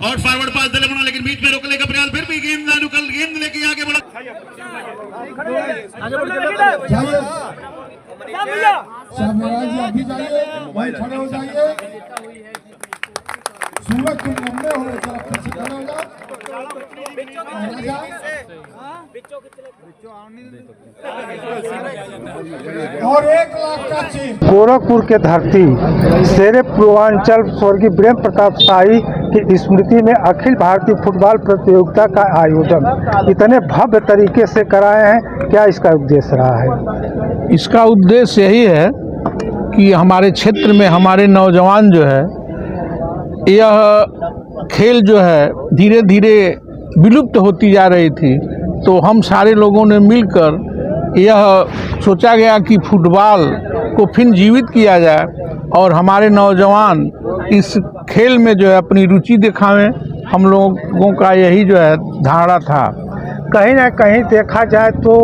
और फॉरवर्ड पास दिले बना, लेकिन बीच में रोकने का प्रयास, फिर भी गेंद नानुकल गेंद लेके आगे बढ़ा। जी अभी जाइए, वहीं खड़े हो जाइए। सूरज तुम लंबे हो, जरा पीछे खड़े हो जाओ। और 1 लाख का चेक। गोरखपुर के धरती शेरे पूर्वांचल स्वर्गीय वीरेंद्र प्रताप शाही की स्मृति में अखिल भारतीय फुटबॉल प्रतियोगिता का आयोजन इतने भव्य तरीके से कराए हैं, क्या इसका उद्देश्य रहा है? इसका उद्देश्य यही है कि हमारे क्षेत्र में हमारे नौजवान जो है, यह खेल जो है धीरे धीरे विलुप्त होती जा रही थी, तो हम सारे लोगों ने मिलकर यह सोचा गया कि फुटबॉल को फिर जीवित किया जाए और हमारे नौजवान इस खेल में जो है अपनी रुचि दिखावें। हम लोगों का यही जो है धारणा था। कहीं ना कहीं देखा जाए तो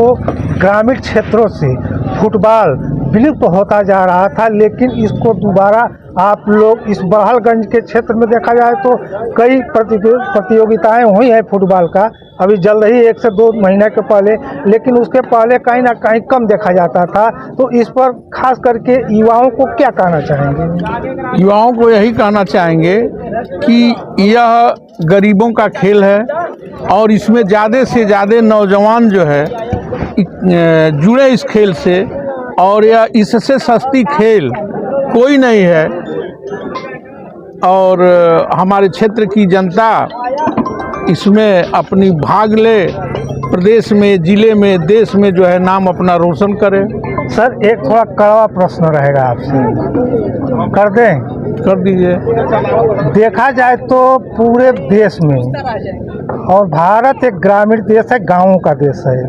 ग्रामीण क्षेत्रों से फुटबॉल विलुप्त होता जा रहा था, लेकिन इसको दोबारा आप लोग इस बड़हलगंज के क्षेत्र में देखा जाए तो कई प्रतियोगिताएं हुई हैं फुटबॉल का, अभी जल्द ही 1 से 2 महीने के पहले, लेकिन उसके पहले कहीं ना कहीं कम देखा जाता था। तो इस पर खास करके युवाओं को क्या कहना चाहेंगे? युवाओं को यही कहना चाहेंगे कि यह गरीबों का खेल है और इसमें ज़्यादा से ज़्यादा नौजवान जो है जुड़े इस खेल से, और यह इससे सस्ती खेल कोई नहीं है। और हमारे क्षेत्र की जनता इसमें अपनी भाग ले, प्रदेश में, जिले में, देश में जो है नाम अपना रोशन करे। सर एक थोड़ा कड़वा प्रश्न रहेगा आपसे, कर दें? कर दीजिए। देखा जाए तो पूरे देश में, और भारत एक ग्रामीण देश है, गांवों का देश है।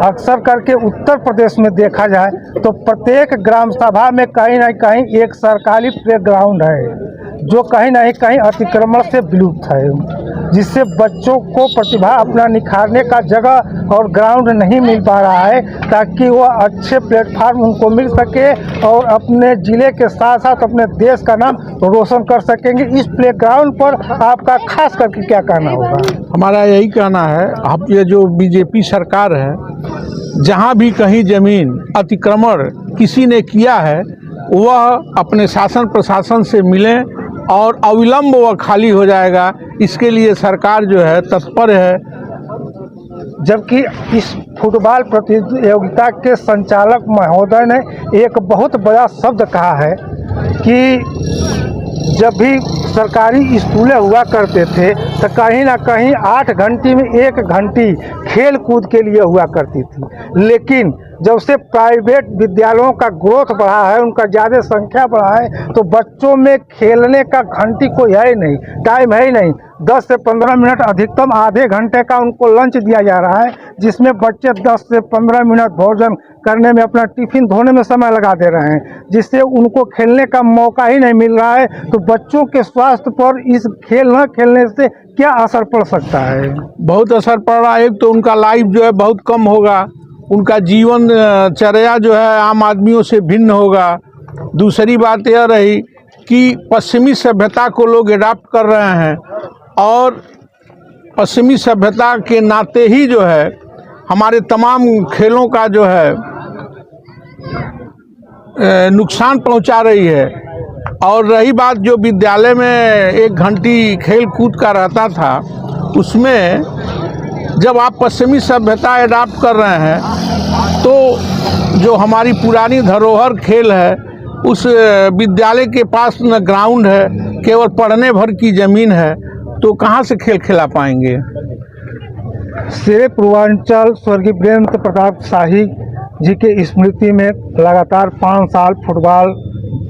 अक्सर करके उत्तर प्रदेश में देखा जाए तो प्रत्येक ग्राम सभा में कहीं ना कहीं एक सरकारी प्लेग्राउंड है जो कहीं ना कहीं अतिक्रमण से विलुप्त है, जिससे बच्चों को प्रतिभा अपना निखारने का जगह और ग्राउंड नहीं मिल पा रहा है, ताकि वह अच्छे प्लेटफार्म उनको मिल सके और अपने ज़िले के साथ साथ अपने देश का नाम रोशन कर सकेंगे। इस प्लेग्राउंड पर आपका खास करके क्या कहना होगा? हमारा यही कहना है, अब ये जो बीजेपी सरकार है, जहाँ भी कहीं ज़मीन अतिक्रमण किसी ने किया है वह अपने शासन प्रशासन से मिलें और अविलंब वह खाली हो जाएगा। इसके लिए सरकार जो है तत्पर है। जबकि इस फुटबॉल प्रतियोगिता के संचालक महोदय ने एक बहुत बड़ा शब्द कहा है कि जब भी सरकारी स्कूलें हुआ करते थे तो कहीं ना कहीं 8 घंटे में 1 घंटी खेल कूद के लिए हुआ करती थी, लेकिन जब से प्राइवेट विद्यालयों का ग्रोथ बढ़ा है, उनका ज़्यादा संख्या बढ़ा है, तो बच्चों में खेलने का घंटी कोई है ही नहीं, टाइम है ही नहीं। 10 से 15 मिनट, अधिकतम आधे घंटे का उनको लंच दिया जा रहा है, जिसमें बच्चे 10 से 15 मिनट भोजन करने में, अपना टिफिन धोने में समय लगा दे रहे हैं, जिससे उनको खेलने का मौका ही नहीं मिल रहा है। तो बच्चों के स्वास्थ्य पर इस खेल न खेलने से क्या असर पड़ सकता है? बहुत असर पड़ रहा है। एक तो उनका लाइफ जो है बहुत कम होगा, उनका जीवन चर्या जो है आम आदमियों से भिन्न होगा। दूसरी बात यह रही कि पश्चिमी सभ्यता को लोग अडॉप्ट कर रहे हैं, और पश्चिमी सभ्यता के नाते ही जो है हमारे तमाम खेलों का जो है नुकसान पहुंचा रही है। और रही बात जो विद्यालय में 1 घंटी खेल कूद का रहता था, उसमें जब आप पश्चिमी सभ्यता अडॉप्ट कर रहे हैं तो जो हमारी पुरानी धरोहर खेल है, उस विद्यालय के पास न ग्राउंड है, केवल पढ़ने भर की ज़मीन है, तो कहाँ से खेल खिला पाएंगे? शेरे पूर्वांचल स्वर्गीय वीरेंद्र प्रताप शाही जी के स्मृति में लगातार 5 साल फुटबॉल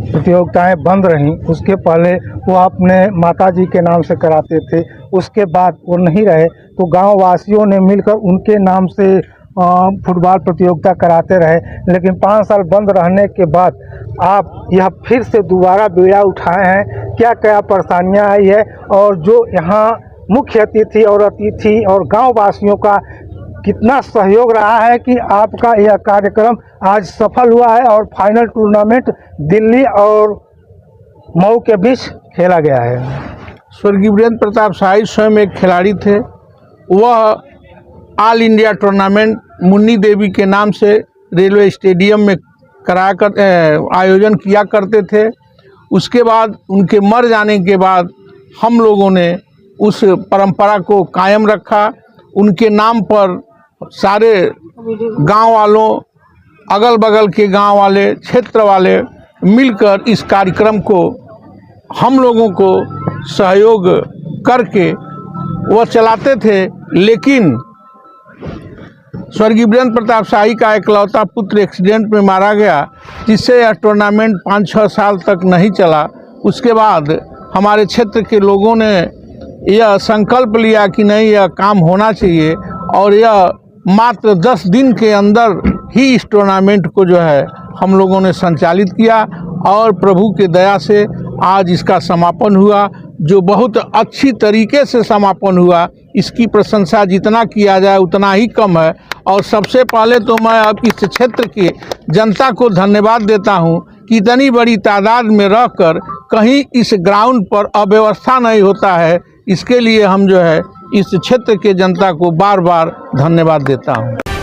प्रतियोगिताएं बंद रहीं। उसके पहले वो अपने माताजी के नाम से कराते थे, उसके बाद वो नहीं रहे तो गांव वासियों ने मिलकर उनके नाम से फुटबॉल प्रतियोगिता कराते रहे। लेकिन 5 साल बंद रहने के बाद आप यह फिर से दोबारा बीड़ा उठाए हैं, क्या क्या परेशानियां आई है, और जो यहाँ मुख्य अतिथि और गांव वासियों का कितना सहयोग रहा है कि आपका यह कार्यक्रम आज सफल हुआ है और फाइनल टूर्नामेंट दिल्ली और मऊ के बीच खेला गया है। स्वर्गीय वीरेंद्र प्रताप शाही स्वयं एक खिलाड़ी थे। वह all India tournament Munni Devi के नाम से रेलवे स्टेडियम में आयोजन किया करते थे। उसके बाद उनके मर जाने के बाद हम लोगों ने उस परंपरा को कायम रखा। उनके नाम पर सारे गांव वालों, अगल बगल के गांव वाले, क्षेत्र वाले मिलकर इस कार्यक्रम को हम लोगों को सहयोग करके वह चलाते थे। लेकिन स्वर्गीय वीरेंद्र प्रताप शाही का इकलौता पुत्र एक्सीडेंट में मारा गया, जिससे यह टूर्नामेंट 5-6 साल तक नहीं चला। उसके बाद हमारे क्षेत्र के लोगों ने यह संकल्प लिया कि नहीं, यह काम होना चाहिए और यह मात्र 10 दिन के अंदर ही इस टूर्नामेंट को जो है हम लोगों ने संचालित किया और प्रभु के दया से आज इसका समापन हुआ, जो बहुत अच्छी तरीके से समापन हुआ। इसकी प्रशंसा जितना किया जाए उतना ही कम है। और सबसे पहले तो मैं अब इस क्षेत्र की जनता को धन्यवाद देता हूं कि इतनी बड़ी तादाद में रहकर कहीं इस ग्राउंड पर अव्यवस्था नहीं होता है। इसके लिए हम जो है इस क्षेत्र के जनता को बार बार धन्यवाद देता हूं।